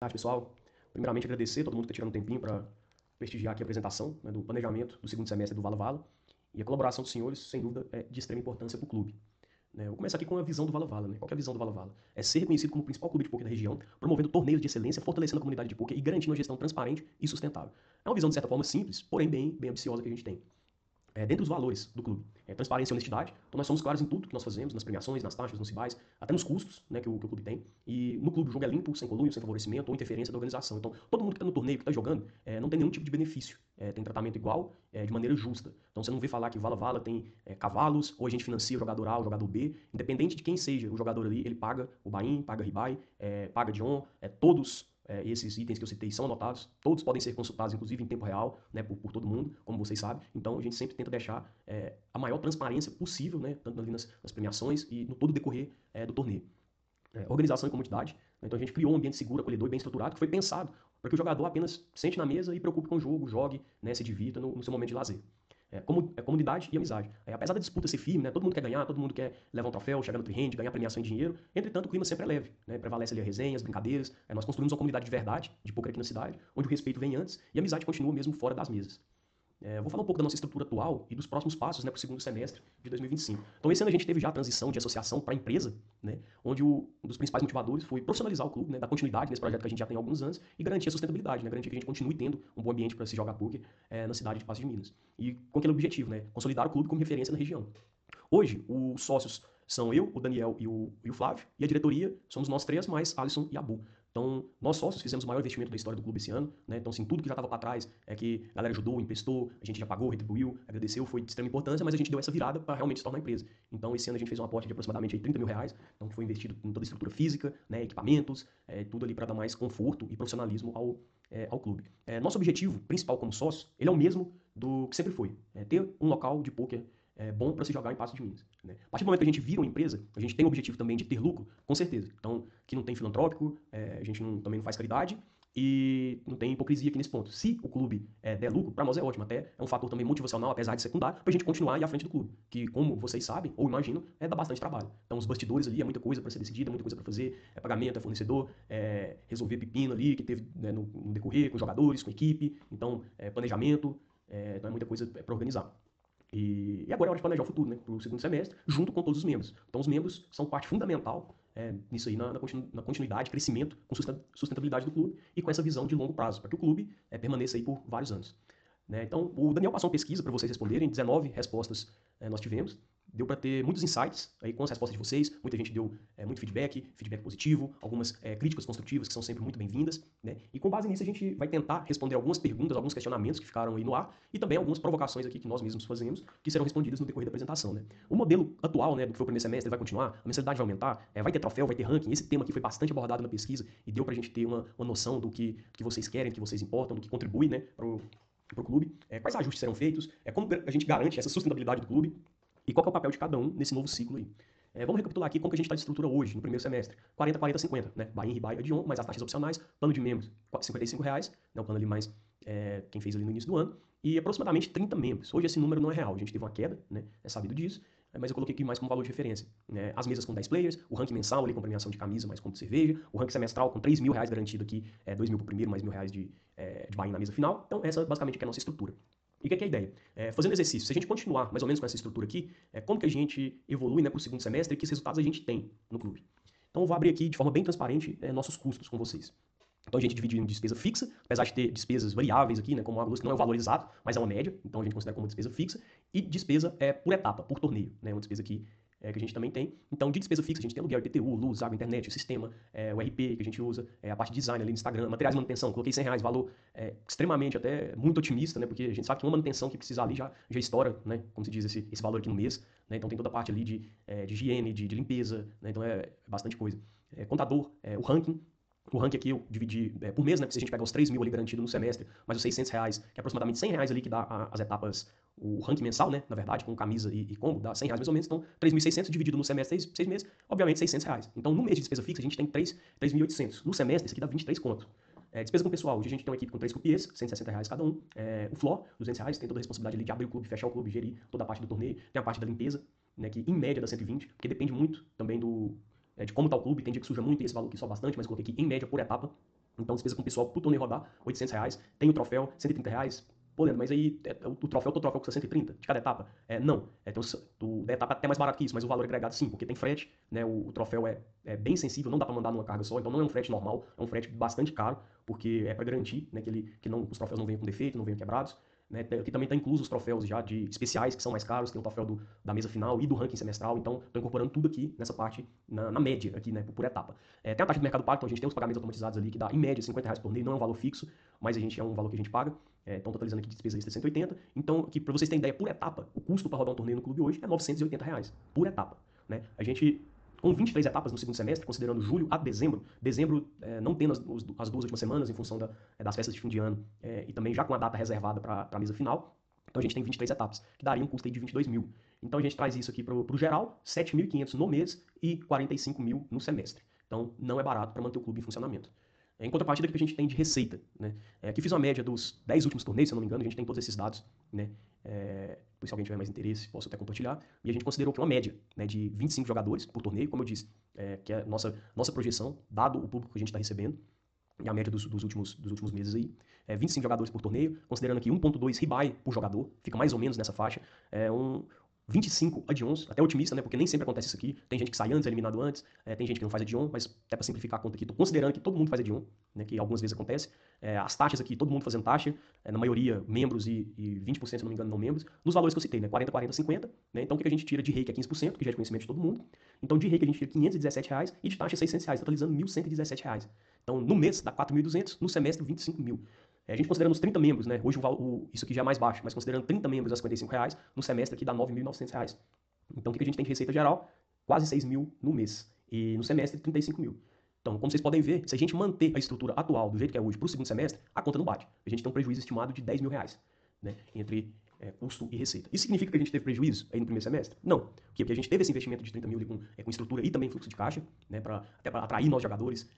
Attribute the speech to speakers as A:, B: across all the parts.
A: Pessoal, primeiramente agradecer a todo mundo que está tirando um tempinho para prestigiar aqui a apresentação, né, do planejamento do segundo semestre do Vala Vala, e a colaboração dos senhores, sem dúvida, é de extrema importância para o clube. Né, eu vou começar aqui com a visão do Vala Vala. Né? Qual que é a visão do Vala Vala? É ser reconhecido como o principal clube de poker da região, promovendo torneios de excelência, fortalecendo a comunidade de poker e garantindo uma gestão transparente e sustentável. É uma visão, de certa forma, simples, porém bem ambiciosa que a gente tem. Dentre os valores do clube. Transparência e honestidade. Então nós somos claros em tudo que nós fazemos, nas premiações, nas taxas, nos cibais, até nos custos, né, que o clube tem. E no clube o jogo é limpo, sem conluio, sem favorecimento ou interferência da organização. Então todo mundo que está no torneio, que está jogando, não tem nenhum tipo de benefício. Tem tratamento igual, de maneira justa. Então você não vê falar que Vala Vala tem cavalos, ou a gente financia o jogador A, o jogador B. Independente de quem seja o jogador ali, ele paga o buy-in, paga ribai, paga Dion, todos esses itens que eu citei são anotados, todos podem ser consultados, inclusive em tempo real, né, por todo mundo, como vocês sabem. Então a gente sempre tenta deixar a maior transparência possível, né, tanto ali nas premiações e no todo o decorrer do torneio. Organização e comunidade. Então a gente criou um ambiente seguro, acolhedor e bem estruturado, que foi pensado para que o jogador apenas sente na mesa e preocupe com o jogo, jogue, né, se divirta no seu momento de lazer. Comunidade e amizade. Apesar da disputa ser firme, né, todo mundo quer ganhar, todo mundo quer levar um troféu, chegar no tri-hand, ganhar premiação em dinheiro. Entretanto, o clima sempre é leve. Né, prevalece ali a resenha, as brincadeiras. Nós construímos uma comunidade de verdade, de poker aqui na cidade, onde o respeito vem antes e a amizade continua mesmo fora das mesas. Vou falar um pouco da nossa estrutura atual e dos próximos passos, né, para o segundo semestre de 2025. Então, esse ano a gente teve já a transição de associação para empresa, né, onde um dos principais motivadores foi profissionalizar o clube, né, dar continuidade nesse projeto que a gente já tem há alguns anos e garantir a sustentabilidade, né, garantir que a gente continue tendo um bom ambiente para se jogar poker na cidade de Paços de Minas. E com aquele objetivo, né, consolidar o clube como referência na região. Hoje, os sócios são eu, o Daniel e o Flávio, e a diretoria somos nós três, mais Alisson e Abu. Então, nós sócios fizemos o maior investimento da história do clube esse ano, né? Então, assim, tudo que já estava para trás é que a galera ajudou, emprestou, a gente já pagou, retribuiu, agradeceu, foi de extrema importância, mas a gente deu essa virada para realmente se tornar empresa. Então, esse ano a gente fez um aporte de aproximadamente aí, 30 mil reais, então que foi investido em toda a estrutura física, né, equipamentos, tudo ali para dar mais conforto e profissionalismo ao clube. Nosso objetivo principal como sócio, ele é o mesmo do que sempre foi, ter um local de poker bom para se jogar em Paços de Minas. Né? A partir do momento que a gente vira uma empresa, a gente tem o objetivo também de ter lucro, com certeza. Então, que não tem filantrópico, a gente também não faz caridade e não tem hipocrisia aqui nesse ponto. Se o clube der lucro, para nós é ótimo, até é um fator também motivacional, apesar de secundário, para a gente continuar aí à frente do clube, que como vocês sabem, ou imaginam, dá bastante trabalho. Então, os bastidores ali é muita coisa para ser decidida, muita coisa para fazer, pagamento, fornecedor, resolver pepino ali que teve no decorrer, com jogadores, com equipe, então, planejamento, então é muita coisa para organizar. E agora é hora de planejar o futuro, né? Para o segundo semestre, junto com todos os membros. Então, os membros são parte fundamental nisso aí, na continuidade, crescimento, com sustentabilidade do clube e com essa visão de longo prazo, para que o clube permaneça aí por vários anos. Né? Então, o Daniel passou uma pesquisa para vocês responderem, 19 respostas nós tivemos. Deu para ter muitos insights aí com as respostas de vocês. Muita gente deu muito feedback positivo, algumas críticas construtivas que são sempre muito bem-vindas. Né? E com base nisso a gente vai tentar responder algumas perguntas, alguns questionamentos que ficaram aí no ar e também algumas provocações aqui que nós mesmos fazemos que serão respondidas no decorrer da apresentação. Né? O modelo atual, né, do que foi o primeiro semestre, vai continuar, a mensalidade vai aumentar, vai ter troféu, vai ter ranking. Esse tema aqui foi bastante abordado na pesquisa e deu para a gente ter uma noção do que vocês querem, do que vocês importam, do que contribui, né, para o clube, quais ajustes serão feitos, como a gente garante essa sustentabilidade do clube e qual é o papel de cada um nesse novo ciclo aí. Vamos recapitular aqui como que a gente está de estrutura hoje, no primeiro semestre. 40, 40, 50, né? Buy-in, rebuy, add-on, mais as taxas opcionais, plano de membros, R$ 55, né? O plano ali mais quem fez ali no início do ano, e aproximadamente 30 membros. Hoje esse número não é real, a gente teve uma queda, né? É sabido disso, mas eu coloquei aqui mais como valor de referência. Né? As mesas com 10 players, o ranking mensal ali com premiação de camisa mais conto de cerveja, o ranking semestral com R$ 3 mil garantido aqui, 2 mil pro primeiro, mais R$ 1.000 de buy-in na mesa final. Então essa basicamente é a nossa estrutura. E o que é a ideia? Fazendo exercício, se a gente continuar mais ou menos com essa estrutura aqui, como que a gente evolui, né, para o segundo semestre e que resultados a gente tem no clube. Então eu vou abrir aqui de forma bem transparente nossos custos com vocês. Então a gente divide em despesa fixa, apesar de ter despesas variáveis aqui, né, como a luz, que não é o valor exato, mas é uma média, então a gente considera como despesa fixa, e despesa por etapa, por torneio, né, uma despesa que a gente também tem. Então, de despesa fixa, a gente tem aluguel, IPTU, luz, água, internet, o sistema, o RP que a gente usa, a parte de design ali no Instagram, materiais de manutenção, coloquei R$ 100, valor extremamente, até muito otimista, né, porque a gente sabe que uma manutenção que precisar ali já estoura, né, como se diz, esse valor aqui no mês. Né, então tem toda a parte ali de higiene, de limpeza, né, então é bastante coisa. Contador, o ranking. O ranking aqui eu dividi por mês, né? Se a gente pegar os 3 mil ali garantido no semestre, mais os R$ 600, que é aproximadamente R$ 100 ali que dá as etapas, o ranking mensal, né? Na verdade, com camisa e combo, dá R$ 100 mais ou menos. Então, 3.600 dividido no semestre, 6 meses, obviamente R$ 600. Então, no mês de despesa fixa, a gente tem 3.800. No semestre, isso aqui dá 23 conto. Despesa com pessoal, hoje a gente tem uma equipe com 3 croupiers, R$ 160 cada um. O Floor, R$ 200, tem toda a responsabilidade ali de abrir o clube, fechar o clube, gerir toda a parte do torneio. Tem a parte da limpeza, né? Que em média dá 120, porque depende muito também de como está o clube. Tem dia que suja muito e esse valor aqui só bastante, mas eu coloquei aqui em média por etapa. Então, despesa com o pessoal pro torneio rodar, R$ 800. Tem o troféu, R$ 130. Pô, Leandro, mas aí o troféu, todo troféu custa 130 de cada etapa? Não. Da etapa é até mais barato que isso, mas o valor agregado sim, porque tem frete, né? O troféu é bem sensível, não dá para mandar numa carga só, então não é um frete normal, é um frete bastante caro, porque é para garantir, né, que os troféus não venham com defeito, não venham quebrados. Né, que também está incluso os troféus já de especiais, que são mais caros, tem o troféu da mesa final e do ranking semestral, então estou incorporando tudo aqui nessa parte, na média, aqui, né, por etapa. Tem a taxa do Mercado Pago, então a gente tem os pagamentos automatizados ali, que dá em média R$ 50 por torneio, não é um valor fixo, mas é um valor que a gente paga. Então, totalizando aqui de despesa extra 180. Então, aqui, para vocês terem ideia, por etapa, o custo para rodar um torneio no clube hoje é R$ 980, por etapa. Né? A gente, com 23 etapas no segundo semestre, considerando julho a dezembro não tendo as 2 últimas semanas, em função das festas de fim de ano, e também já com a data reservada para a mesa final, então a gente tem 23 etapas, que daria um custo aí de 22 mil. Então a gente traz isso aqui para o geral, 7.500 no mês e 45 mil no semestre. Então não é barato para manter o clube em funcionamento. Em contrapartida, o que a gente tem de receita, né? Aqui fiz uma média dos 10 últimos torneios, se eu não me engano, a gente tem todos esses dados, né? Se alguém tiver mais interesse, posso até compartilhar. E a gente considerou que uma média, né, de 25 jogadores por torneio, como eu disse, que é a nossa projeção, dado o público que a gente está recebendo, e a média dos últimos meses aí, 25 jogadores por torneio, considerando aqui 1.2 rebuy por jogador, fica mais ou menos nessa faixa, 25 add-ons, até otimista, né? Porque nem sempre acontece isso aqui. Tem gente que sai antes, é eliminado antes, tem gente que não faz add-on, mas até para simplificar a conta aqui, tô considerando que todo mundo faz add-on, né? Que algumas vezes acontece. As taxas aqui, todo mundo fazendo taxa, na maioria membros e 20%, se não me engano, não membros, nos valores que eu citei, né? 40, 40, 50, né? Então o que a gente tira de rake é 15%, que já é de conhecimento de todo mundo. Então de rake a gente tira R$ 517 e de taxa R$ 600, totalizando R$ 1.117. Então no mês dá 4.200, no semestre 25 mil. A gente considerando os 30 membros, né? Hoje isso aqui já é mais baixo, mas considerando 30 membros a R$ 55, no semestre aqui dá R$ 9.900. Então o que a gente tem de receita geral? Quase 6 mil no mês. E no semestre, 35 mil. Então, como vocês podem ver, se a gente manter a estrutura atual do jeito que é hoje para o segundo semestre, a conta não bate. A gente tem um prejuízo estimado de R$ 10.000, né? Entre custo e receita. Isso significa que a gente teve prejuízo aí no primeiro semestre? Não. Por quê? Porque a gente teve esse investimento de 30 mil ali com estrutura e também fluxo de caixa, né, até para atrair novos jogadores,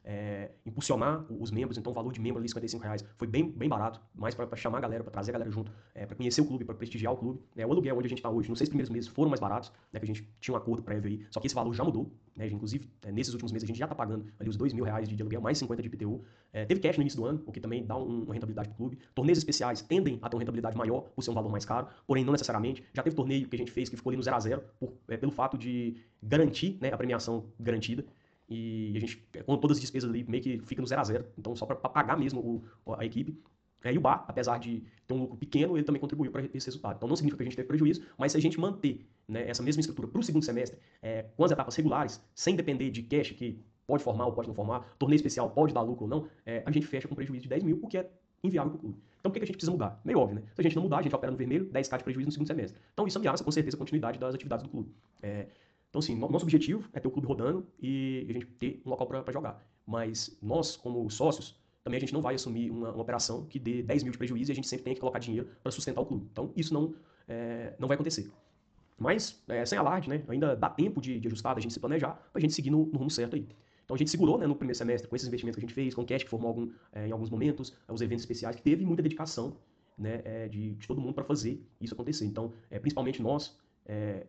A: impulsionar os membros. Então o valor de membro ali, R$ 55, foi bem barato, mais para chamar a galera, para trazer a galera junto, para conhecer o clube, para prestigiar o clube. O aluguel onde a gente está hoje, nos 6 primeiros meses foram mais baratos, né, que a gente tinha um acordo prévio aí, só que esse valor já mudou. Né, inclusive, nesses últimos meses a gente já está pagando ali os R$ 2.000 de aluguel, mais 50 de IPTU. Teve cash no início do ano, o que também dá uma rentabilidade para o clube. Torneios especiais tendem a ter uma rentabilidade maior por ser um valor mais caro, porém não necessariamente. Já teve torneio que a gente fez que ficou ali no 0-0 pelo fato de garantir, né, a premiação garantida. E a gente, com todas as despesas ali, meio que fica no 0-0. Então, só para pagar mesmo a equipe. E o bar, apesar de ter um lucro pequeno, ele também contribuiu para esse resultado. Então, não significa que a gente teve prejuízo, mas se a gente manter, né, essa mesma estrutura para o segundo semestre, com as etapas regulares, sem depender de cash, que pode formar ou pode não formar, torneio especial pode dar lucro ou não, a gente fecha com prejuízo de 10 mil, o que é inviável para o clube. Então, por que a gente precisa mudar? Meio óbvio, né? Se a gente não mudar, a gente opera no vermelho, 10k de prejuízo no segundo semestre. Então, isso ameaça, com certeza, a continuidade das atividades do clube. Então, assim, nosso objetivo é ter o clube rodando e a gente ter um local para jogar. Mas nós, como sócios, também a gente não vai assumir uma operação que dê 10 mil de prejuízo e a gente sempre tem que colocar dinheiro para sustentar o clube. Então, isso não vai acontecer. Mas, sem alarde, né? Ainda dá tempo de ajustar, da gente se planejar, para a gente seguir no rumo certo aí. Então a gente segurou, né, no primeiro semestre com esses investimentos que a gente fez, com o cash que formou em alguns momentos, os eventos especiais, que teve muita dedicação, né, de todo mundo para fazer isso acontecer. Então, principalmente nós,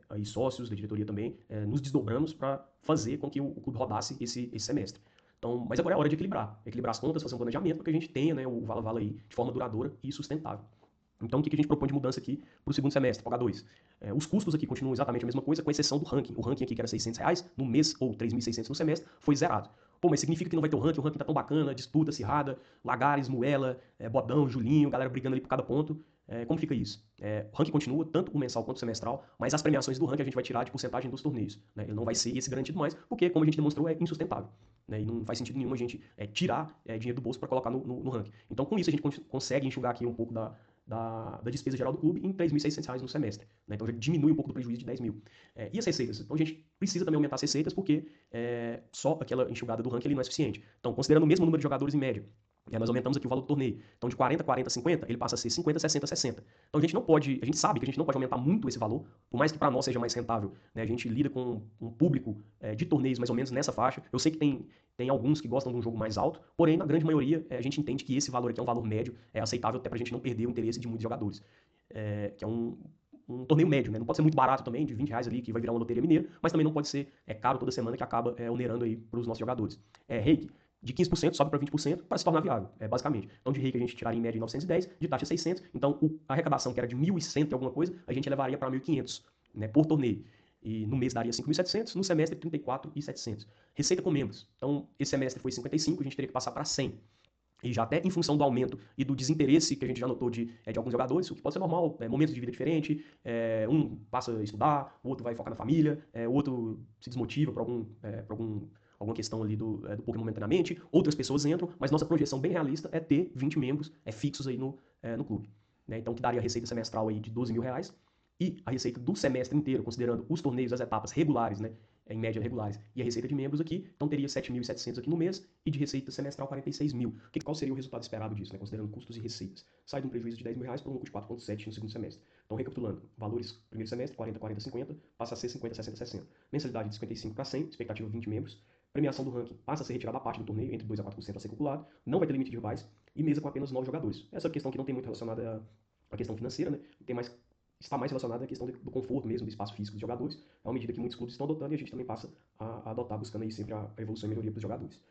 A: aí sócios da diretoria também, nos desdobramos para fazer com que o clube rodasse esse semestre. Então, mas agora é hora de equilibrar as contas, fazer um planejamento para que a gente tenha, né, o Vala Vala aí de forma duradoura e sustentável. Então, o que a gente propõe de mudança aqui para o segundo semestre, para o H2? Os custos aqui continuam exatamente a mesma coisa, com exceção do ranking. O ranking aqui, que era R$ 600 no mês, ou 3.600 no semestre, foi zerado. Pô, mas significa que não vai ter o ranking tá tão bacana, disputa acirrada, Lagares, Muela, Bodão, Julinho, galera brigando ali por cada ponto. Como fica isso? O ranking continua, tanto o mensal quanto o semestral, mas as premiações do ranking a gente vai tirar de porcentagem dos torneios. Né? Ele não vai ser esse garantido mais, porque, como a gente demonstrou, é insustentável. Né? E não faz sentido nenhum a gente tirar dinheiro do bolso para colocar no ranking. Então, com isso, a gente consegue enxugar aqui um pouco da despesa geral do clube em R$ 3.600 no semestre. Né? Então já diminui um pouco do prejuízo de 10 mil. E as receitas? Então a gente precisa também aumentar as receitas porque só aquela enxugada do ranking ali não é suficiente. Então, considerando o mesmo número de jogadores em média, nós aumentamos aqui o valor do torneio. Então, de 40, 40, 50, ele passa a ser 50, 60, 60. Então, a gente sabe que a gente não pode aumentar muito esse valor, por mais que para nós seja mais rentável. Né? A gente lida com um público de torneios mais ou menos nessa faixa. Eu sei que tem alguns que gostam de um jogo mais alto, porém, na grande maioria, a gente entende que esse valor aqui é um valor médio, aceitável até para a gente não perder o interesse de muitos jogadores. Que é um torneio médio, né? Não pode ser muito barato também, de R$ 20 ali, que vai virar uma loteria mineira, mas também não pode ser caro toda semana, que acaba onerando aí para os nossos jogadores. Reiki, de 15% sobe para 20% para se tornar viável, basicamente. Então, de rei que a gente tiraria em média 910, de taxa 600, então a arrecadação que era de 1.100 e alguma coisa, a gente elevaria para 1.500, né, por torneio. E no mês daria 5.700, no semestre 34.700. Receita com membros. Então, esse semestre foi 55, a gente teria que passar para 100. E já até em função do aumento e do desinteresse que a gente já notou de alguns jogadores, o que pode ser normal, momentos de vida diferente, um passa a estudar, o outro vai focar na família, o outro se desmotiva por alguma questão ali do poker momentaneamente, outras pessoas entram, mas nossa projeção bem realista é ter 20 membros fixos aí no clube. Né? Então, que daria a receita semestral aí de R$ 12.000, e a receita do semestre inteiro, considerando os torneios, as etapas regulares, né, em média regulares, e a receita de membros aqui, então teria 7.700 aqui no mês, e de receita semestral 46 mil. Qual seria o resultado esperado disso, né, considerando custos e receitas? Sai de um prejuízo de R$ 10.000 para um lucro de 4,7 no segundo semestre. Então, recapitulando, valores primeiro semestre, 40, 40, 50, passa a ser 50, 60, 60. Mensalidade de 55 para 100, expectativa 20 membros. Premiação do ranking passa a ser retirada a parte do torneio, entre 2 a 4% a ser calculado, não vai ter limite de rivais, e mesa com apenas 9 jogadores. Essa questão que não tem muito relacionada à questão financeira, né, está mais relacionada à questão do conforto mesmo, do espaço físico dos jogadores, é uma medida que muitos clubes estão adotando e a gente também passa a adotar, buscando aí sempre a evolução e melhoria para os jogadores.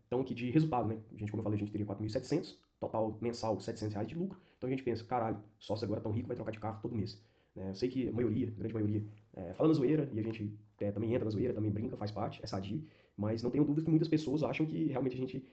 A: Então, aqui de resultado, né? A gente, como eu falei, a gente teria 4.700, total mensal R$ 700 de lucro. Então a gente pensa, caralho, sócio agora tão rico, vai trocar de carro todo mês. Eu sei que a maioria, a grande maioria, fala na zoeira, e a gente também entra na zoeira, também brinca, faz parte, é sadio, mas não tenho dúvida que muitas pessoas acham que realmente a gente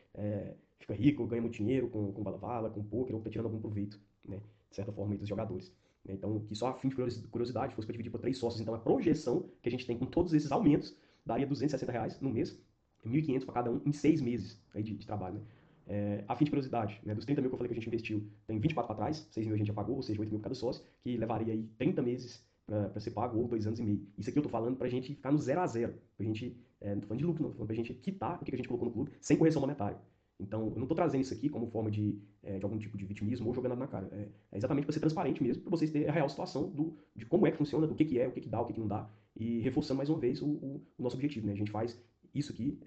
A: fica rico, ganha muito dinheiro com vala-vala, com poker, ou tá tirando algum proveito, né? De certa forma, aí, dos jogadores. Então, que só a fim de curiosidade, fosse para dividir por 3 sócios, então a projeção que a gente tem com todos esses aumentos daria R$ 260 no mês, 1.500 para cada um em 6 meses aí de trabalho, né? A fim de curiosidade, né, dos 30 mil que eu falei que a gente investiu, tem 24 para trás, 6 mil a gente já pagou, ou seja, 8 mil para cada sócio, que levaria aí 30 meses para ser pago, ou 2 anos e meio. Isso aqui eu tô falando pra gente ficar no 0 a 0, pra gente, não tô falando de lucro não, tô falando pra gente quitar o que a gente colocou no clube, sem correção monetária. Então, eu não tô trazendo isso aqui como forma de algum tipo de vitimismo ou jogando na cara. É exatamente para ser transparente mesmo, para vocês terem a real situação de como é que funciona, do que é, o que dá, o que não dá, e reforçando mais uma vez o nosso objetivo, né? A gente faz isso aqui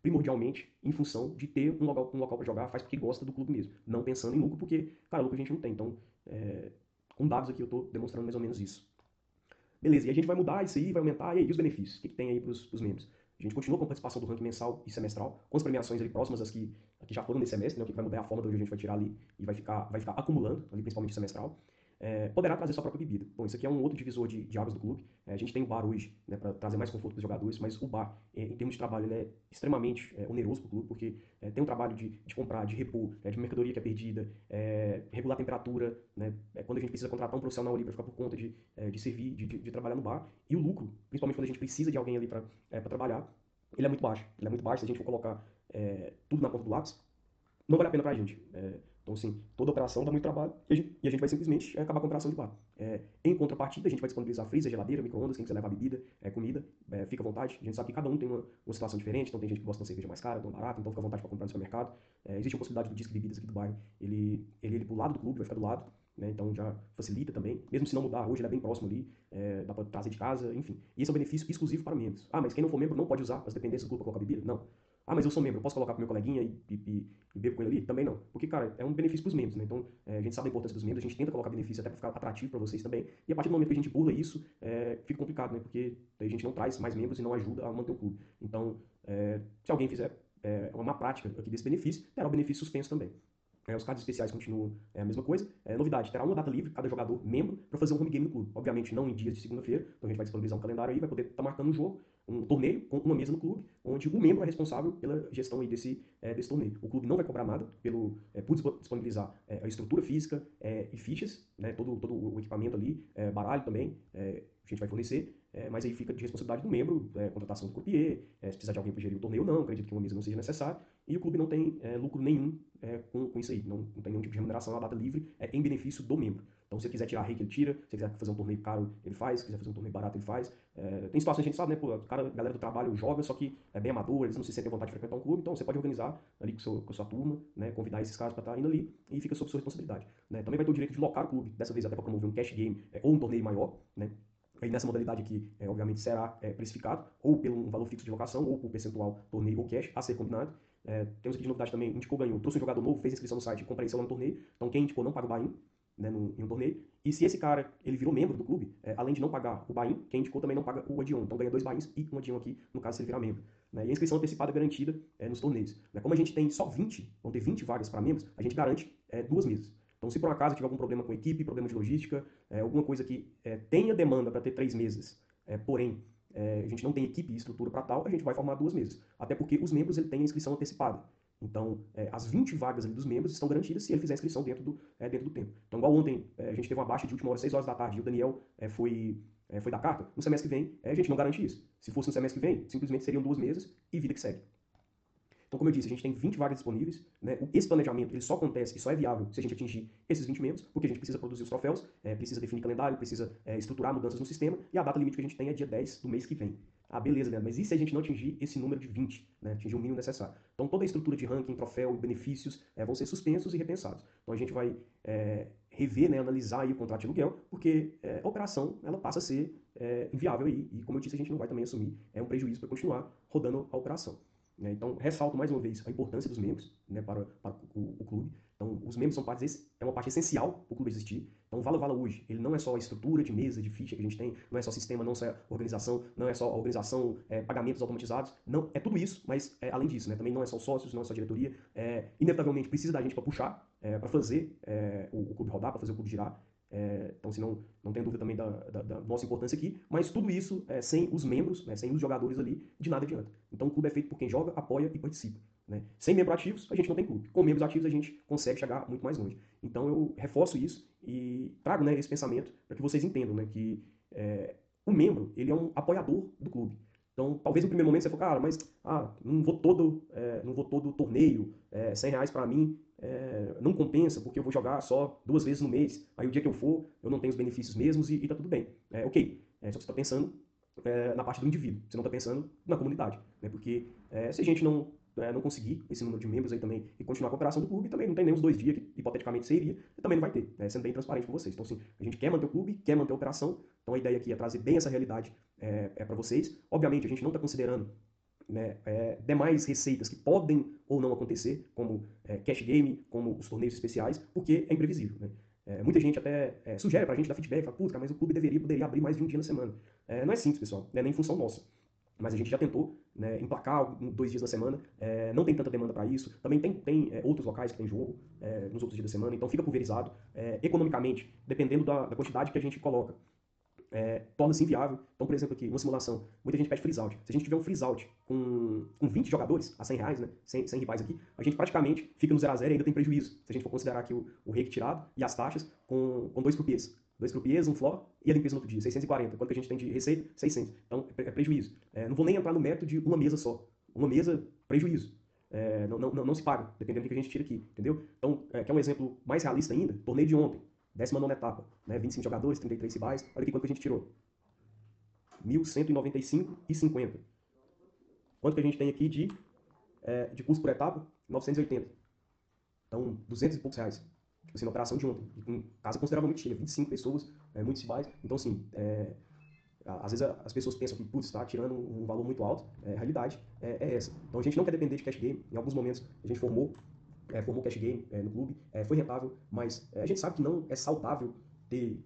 A: primordialmente em função de ter um local para jogar, faz porque gosta do clube mesmo, não pensando em lucro, porque, cara, lucro a gente não tem. Então, com dados aqui eu estou demonstrando mais ou menos isso. Beleza, e a gente vai mudar isso aí, vai aumentar, e aí os benefícios? O que tem aí para os membros? A gente continua com a participação do ranking mensal e semestral, com as premiações ali próximas às que já foram nesse semestre, né, o que vai mudar é a forma de onde a gente vai tirar ali e vai ficar acumulando, ali principalmente o semestral. Poderá trazer sua própria bebida. Bom, isso aqui é um outro divisor de águas do clube. A gente tem o bar hoje, né, para trazer mais conforto para os jogadores, mas o bar, em termos de trabalho, ele é extremamente oneroso para o clube, porque tem um trabalho de comprar, de repor, de mercadoria que é perdida, regular a temperatura, né, quando a gente precisa contratar um profissional ali para ficar por conta de servir, de trabalhar no bar, e o lucro, principalmente quando a gente precisa de alguém ali para trabalhar, ele é muito baixo. Ele é muito baixo, se a gente for colocar tudo na ponta do lápis, não vale a pena pra gente. Então, assim, toda operação dá muito trabalho e a gente vai simplesmente acabar com a operação de bar. Em contrapartida, a gente vai disponibilizar freezer, geladeira, micro-ondas, quem quiser levar bebida, comida, fica à vontade. A gente sabe que cada um tem uma situação diferente, então tem gente que gosta de uma cerveja mais cara, de uma barata, então fica à vontade para comprar no supermercado. Existe a possibilidade do disco de bebidas aqui do bairro, ele pro lado do clube, vai ficar do lado, né, então já facilita também, mesmo se não mudar, hoje ele é bem próximo ali, dá para trazer de casa, enfim. E esse é um benefício exclusivo para membros. Ah, mas quem não for membro não pode usar as dependências do clube para colocar bebida? Não. Ah, mas eu sou membro, eu posso colocar pro meu coleguinha e bebo com ele ali? Também não. Porque, cara, é um benefício pros membros, né? Então, a gente sabe a importância dos membros, a gente tenta colocar benefício até pra ficar atrativo pra vocês também. E a partir do momento que a gente burla isso, fica complicado, né? Porque a gente não traz mais membros e não ajuda a manter o clube. Então, se alguém fizer uma má prática aqui desse benefício, terá o benefício suspenso também. Os cards especiais continuam a mesma coisa. Novidade, terá uma data livre, cada jogador membro, para fazer um home game no clube. Obviamente não em dias de segunda-feira, então a gente vai disponibilizar um calendário aí, vai poder estar marcando um jogo, um torneio com uma mesa no clube, onde o membro é responsável pela gestão aí desse torneio. O clube não vai cobrar nada por disponibilizar a estrutura física e fichas, né, todo o equipamento ali, baralho também, a gente vai fornecer, mas aí fica de responsabilidade do membro, contratação do croupier, se precisar de alguém para gerir o torneio ou não, acredito que uma mesa não seja necessária, e o clube não tem lucro nenhum com isso aí, não tem nenhum tipo de remuneração, a data livre em benefício do membro. Então, se ele quiser tirar rei, ele tira, se ele quiser fazer um torneio caro, ele faz, se quiser fazer um torneio barato, ele faz. Tem situações que a gente sabe, né, pô, a galera do trabalho joga, só que é bem amador, eles não se sentem à vontade de frequentar um clube, então você pode organizar ali com a sua turma, né, convidar esses caras para estar indo ali e fica sob sua responsabilidade. Né? Também vai ter o direito de locar o clube, dessa vez até para promover um cash game ou um torneio maior, né? Aí nessa modalidade aqui, obviamente, será precificado ou pelo um valor fixo de locação ou por percentual torneio ou cash a ser combinado. Temos aqui de novidade também, indicou, ganhou, trouxe um jogador novo, fez inscrição no site, comparei seu lá no torneio, então quem indicou não paga o buy-in. né, em um torneio. E se esse cara ele virou membro do clube, além de não pagar o buy-in, quem indicou também não paga o add-on. Então ganha 2 buy-ins e um add-on aqui, no caso se ele virar membro. Né? E a inscrição antecipada garantida nos torneios. Né? Como a gente tem só 20, vão ter 20 vagas para membros, a gente garante 2 meses. Então, se por um acaso tiver algum problema com a equipe, problema de logística, alguma coisa que tenha demanda para ter 3 meses, porém a gente não tem equipe e estrutura para tal, a gente vai formar 2 meses. Até porque os membros ele têm a inscrição antecipada. Então, as 20 vagas ali dos membros estão garantidas se ele fizer a inscrição dentro do tempo. Então, igual ontem, a gente teve uma baixa de última hora, 6 horas da tarde, e o Daniel foi dar carta. No semestre que vem, a gente não garante isso. Se fosse no semestre que vem, simplesmente seriam 2 meses e vida que segue. Então, como eu disse, a gente tem 20 vagas disponíveis, né? Esse planejamento ele só acontece e só é viável se a gente atingir esses 20 membros, porque a gente precisa produzir os troféus, precisa definir calendário, precisa estruturar mudanças no sistema, e a data limite que a gente tem é dia 10 do mês que vem. Ah, beleza, Leandro, mas e se a gente não atingir esse número de 20, né? Atingir o mínimo necessário? Então, toda a estrutura de ranking, troféu, benefícios vão ser suspensos e repensados. Então, a gente vai rever, né, analisar aí o contrato de aluguel, porque a operação ela passa a ser inviável aí, e como eu disse, a gente não vai também assumir um prejuízo para continuar rodando a operação. Então, ressalto mais uma vez a importância dos membros, né, para o clube. Então, os membros são uma parte essencial para o clube existir. Então, o Vala Vala hoje, ele não é só a estrutura de mesa, de ficha que a gente tem, não é só sistema, não é só organização, não é só organização, pagamentos automatizados, não, é tudo isso, mas além disso, né, também não é só os sócios, não é só a diretoria, inevitavelmente precisa da gente para puxar, para fazer o clube rodar, para fazer o clube girar. Então, se não tem dúvida também da nossa importância aqui, mas tudo isso sem os membros, né, sem os jogadores ali, de nada adianta. Então, o clube é feito por quem joga, apoia e participa. Né? Sem membros ativos, a gente não tem clube. Com membros ativos, a gente consegue chegar muito mais longe. Então, eu reforço isso e trago, né, esse pensamento para que vocês entendam, né, que o membro ele é um apoiador do clube. Então, talvez no primeiro momento você fale, cara, mas não vou todo torneio, R$ 100 para mim não compensa, porque eu vou jogar só 2 vezes no mês, aí o dia que eu for, eu não tenho os benefícios mesmos e tá tudo bem. Ok, só que você está pensando na parte do indivíduo, você não está pensando na comunidade, né? Porque se a gente não conseguir esse número de membros aí também e continuar com a operação do clube, também não tem nem os 2 dias que hipoteticamente você iria, também não vai ter, sendo bem transparente com vocês. Então, assim, a gente quer manter o clube, quer manter a operação, então a ideia aqui é trazer bem essa realidade para vocês. Obviamente, a gente não está considerando, né, demais receitas que podem ou não acontecer, como cash game, como os torneios especiais, porque é imprevisível. Né? Muita gente até sugere pra gente, dá feedback, fala, puta, mas o clube poderia abrir mais de um dia na semana. Não é simples, pessoal, não é nem função nossa. Mas a gente já tentou, né, emplacar 2 dias na semana, não tem tanta demanda para isso. Também tem outros locais que tem jogo nos outros dias da semana, então fica pulverizado. Economicamente, dependendo da quantidade que a gente coloca, torna-se inviável. Então, por exemplo, aqui, uma simulação, muita gente pede freeze out. Se a gente tiver um freeze out com 20 jogadores, a R$ 100, né, 100 rivais aqui, a gente praticamente fica no 0 a 0 e ainda tem prejuízo. Se a gente for considerar aqui o rake tirado e as taxas com 2 croupiers. 2 croupiers, um floor e a limpeza no outro dia, 640. Quanto que a gente tem de receita? 600. Então, é prejuízo. Não vou nem entrar no método de uma mesa só. Uma mesa, prejuízo. Não se paga, dependendo do que a gente tira aqui, entendeu? Então, quer um exemplo mais realista ainda? Torneio de ontem. 19ª etapa, né? 25 jogadores, 33 rivais. Olha aqui quanto que a gente tirou. 1.195,50. Quanto que a gente tem aqui de custo por etapa? 980. Então, 200 e poucos reais. Tipo assim, na operação de ontem. E com casa consideravelmente cheia, 25 pessoas, muitos rivais. Então, assim, às vezes as pessoas pensam que, putz, está tirando um valor muito alto. A realidade é essa. Então, a gente não quer depender de cash game. Em alguns momentos, a gente formou cash game no clube, foi rentável, mas a gente sabe que não é saudável ter,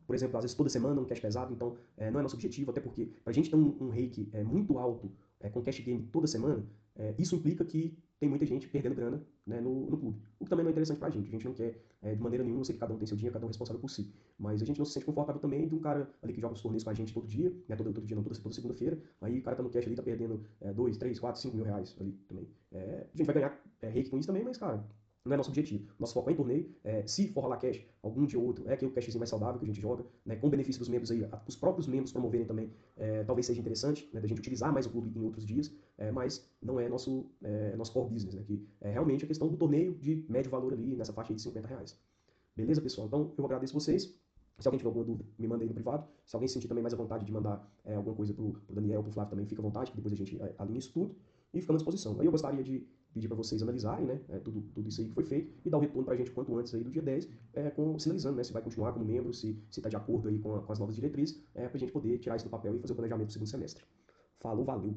A: por exemplo, às vezes toda semana um cash pesado, então não é nosso objetivo, até porque para a gente ter um rake muito alto com cash game toda semana, isso implica que tem muita gente perdendo grana, né, no clube. O que também não é interessante pra gente. A gente não quer, de maneira nenhuma, eu sei que cada um tem seu dinheiro, cada um é responsável por si. Mas a gente não se sente confortável também de um cara ali que joga os torneios com a gente todo dia, né, todo dia não, toda segunda-feira, aí o cara tá no cash ali, tá perdendo 2, 3, 4, 5 mil reais ali também. A gente vai ganhar rake com isso também, mas, cara, não é nosso objetivo. Nosso foco é em torneio. Se for rolar cash, algum dia ou outro, é aquele cashzinho mais saudável que a gente joga, né, com benefício dos membros aí, os próprios membros promoverem também, talvez seja interessante, né, da gente utilizar mais o clube em outros dias, mas não é nosso core business, né, que é realmente a questão do torneio de médio valor ali, nessa faixa aí de R$ 50. Beleza, pessoal? Então, eu agradeço vocês. Se alguém tiver alguma dúvida, me manda aí no privado. Se alguém sentir também mais a vontade de mandar alguma coisa pro Daniel, pro Flávio também, fica à vontade, que depois a gente alinha isso tudo e ficamos à disposição. Aí eu gostaria de pedir para vocês analisarem, né, tudo isso aí que foi feito e dar o retorno para a gente quanto antes aí do dia 10, sinalizando, né, se vai continuar como membro, se está de acordo aí com as novas diretrizes, para a gente poder tirar isso do papel e fazer o planejamento do segundo semestre. Falou, valeu!